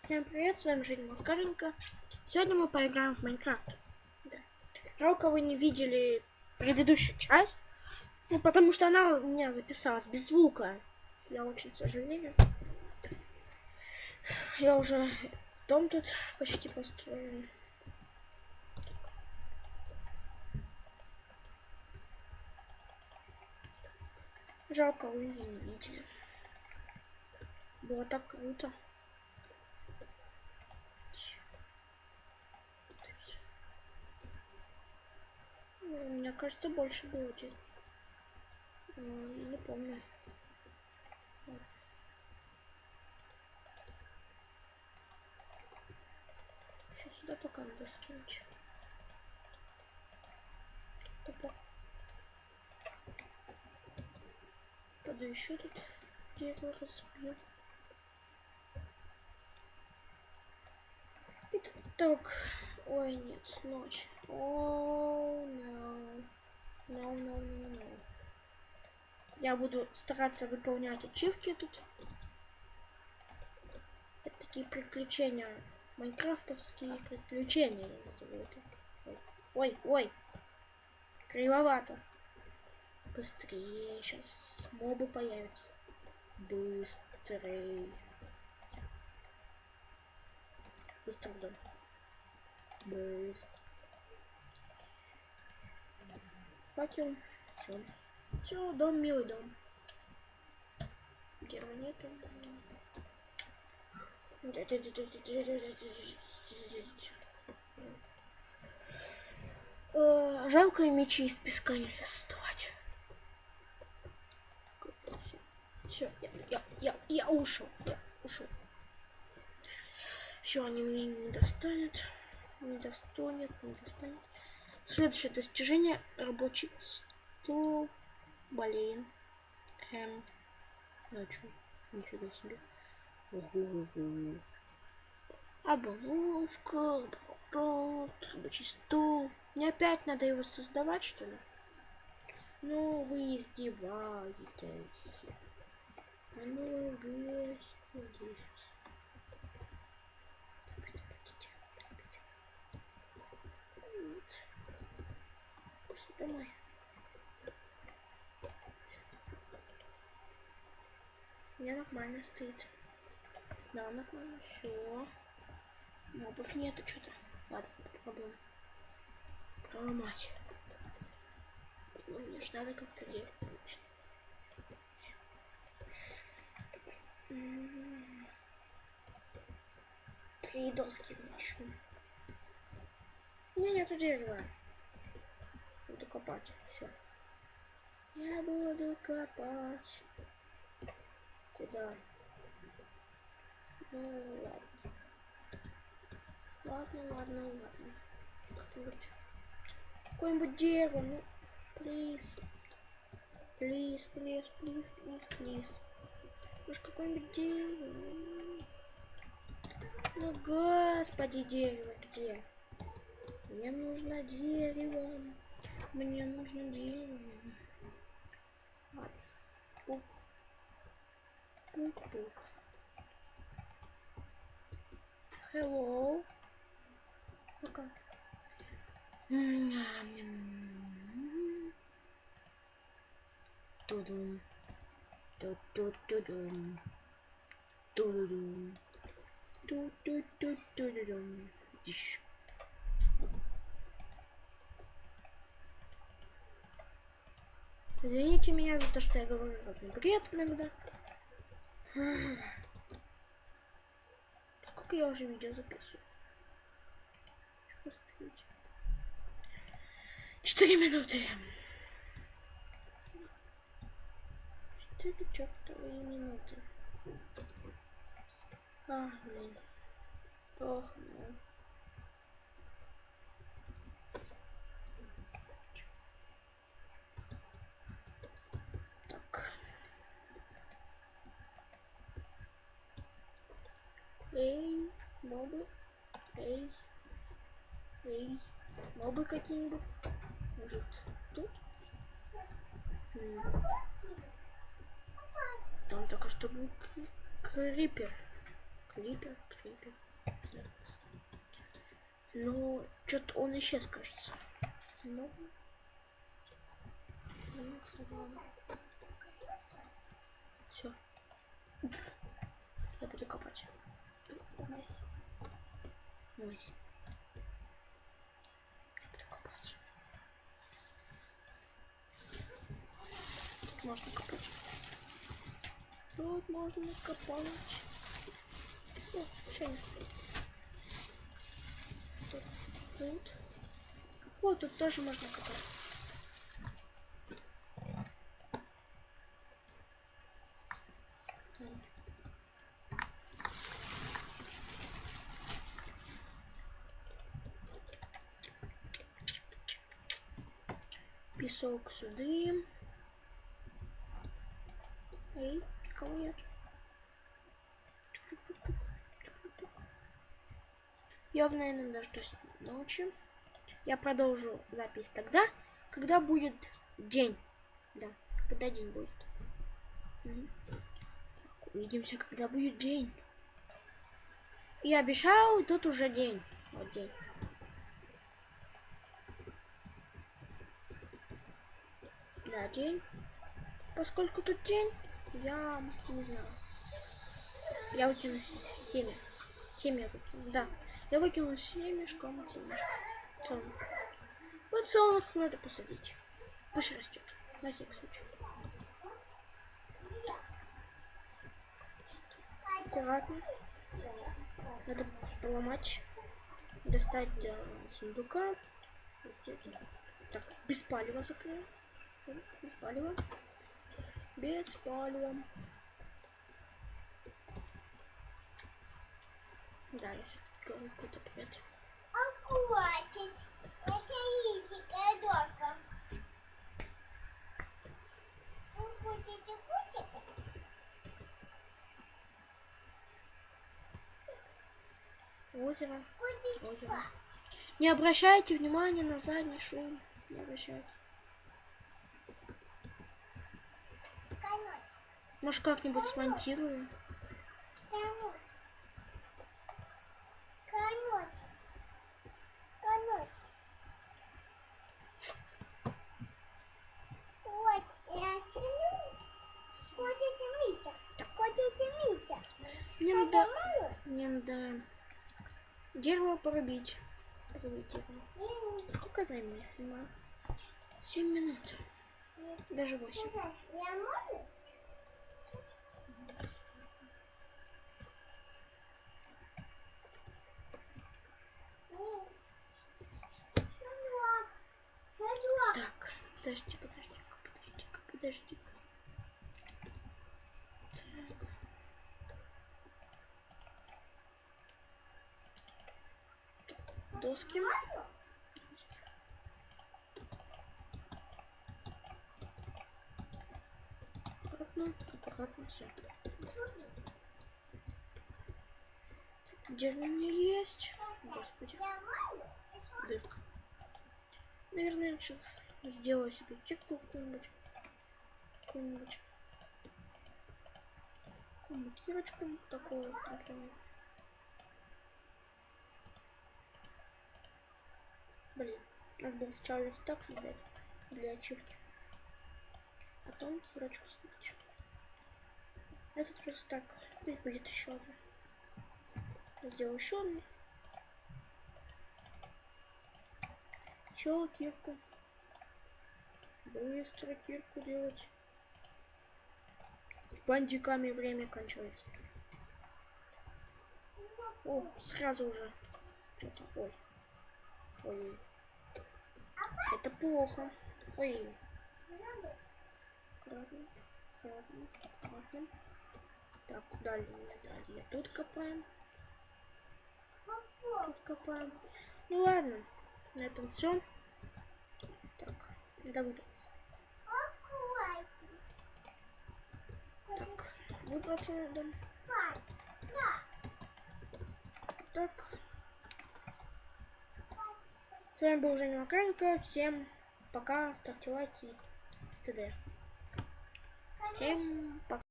Всем привет, с вами Женя Макаренко. Сегодня мы поиграем в Майнкрафт. Да. Жалко, вы не видели предыдущую часть, потому что она у меня записалась без звука. Я очень сожалею. Я уже дом тут почти построил. Жалко, вы не видели. Было так круто. Мне кажется, больше было. Не помню. Сейчас сюда пока надо скинуть. Топор. Пойду еще тут дерево разбью. Так, ой, нет, ночь. О, no. No. Я буду стараться выполнять ачивки тут. Это такие приключения, майнкрафтовские приключения, я назову это. Ой, кривовато. Быстрее, сейчас мобы появятся. Быстрее. Быстро в дом. Быстро. Факел. Все, дом, милый дом. Дерева нету. Жалко мечи из песка нельзя создавать. Все, я ушел. Все, они мне не достанет. Не достанет. Следующее достижение. Рабочий стол. Блин. Ночью. Нифига себе. Оболовка. Рабочий стол. Мне опять надо его создавать, что ли? Ну, вы издеваетесь. Ну, господи. Домой. Мне нормально стоит. Да, нормально. Все. Мобов нету что-то. Ладно, попробуем проломать. Ну, мне ж надо как-то делать. 3 доски вношу. У меня нету дерева. Буду копать. Все. Я буду копать. Куда? Ну ладно. Какое-нибудь дерево, ну, плиз. Может, какое-нибудь дерево? Ну, господи, дерево где? Мне нужно дерево. Ладно. Пук. Hello. Пока. Тудум. Извините меня за то, что я говорю разный бред иногда. Сколько я уже видео записываю? 4 минуты. 4 чертовые минуты. Блин. Ох, ну. Так. Эй, мобы. Эй. Мобы какие-нибудь. Может, тут? Там только что был крипер. Крипер. Ну, что-то он исчез, кажется. Ну, все. Я буду копать. Nice. Буду копать. Тут можно копать. Тут можно копать. О, Шеня. Тут. Вот, тут тоже можно копать. Песок сюда. Эй, кого нет? Я, наверное, дождусь ночи. Я продолжу запись тогда, когда будет день. Да, когда день будет. Увидимся, когда будет день. Я обещал, и тут уже день. Вот день. Да, день. Поскольку тут день, я не знаю. Я выкину семя. Семя выкину, да. Я выкину семечко, солнышко. Вот солнышко надо посадить. Пусть растет. На всякий случай. Аккуратно. Надо поломать. Достать сундука. Так, без палева закрою. Без палева. Без палева. Да, я все-таки говорю какой-то привет. Аккуратить. Это лисика, дорога. Вы будете кушать? Озеро. Озеро. Не обращайте внимания на задний шум. Не обращайте. Может, как-нибудь смонтирую. Мне надо дерево порубить. Сколько времени я снимаю? 7 минут. Даже 8. Так, подожди-ка. Доски. Аккуратно, все. Дерево у меня есть. Господи. Дырка. Наверное, я сейчас сделаю себе кирку какую-нибудь. Кирочку такую, например. Блин, надо было сначала так создать для ачивки. Потом кирочку снять. Этот просто так. Здесь будет еще одна. Сделаю еще одну. Еще кирку. Быстро кирку делать. С бандиками время кончается. О, сразу уже. Что-то. Ой. Это плохо. Ой. Аккуратно. Так, далее тут копаем. Ну ладно, на этом все. Так, надо выбраться. Так, выбраться надо. Так. С вами был Женя Макаренко. Всем пока, ставьте лайки и т.д. Всем пока.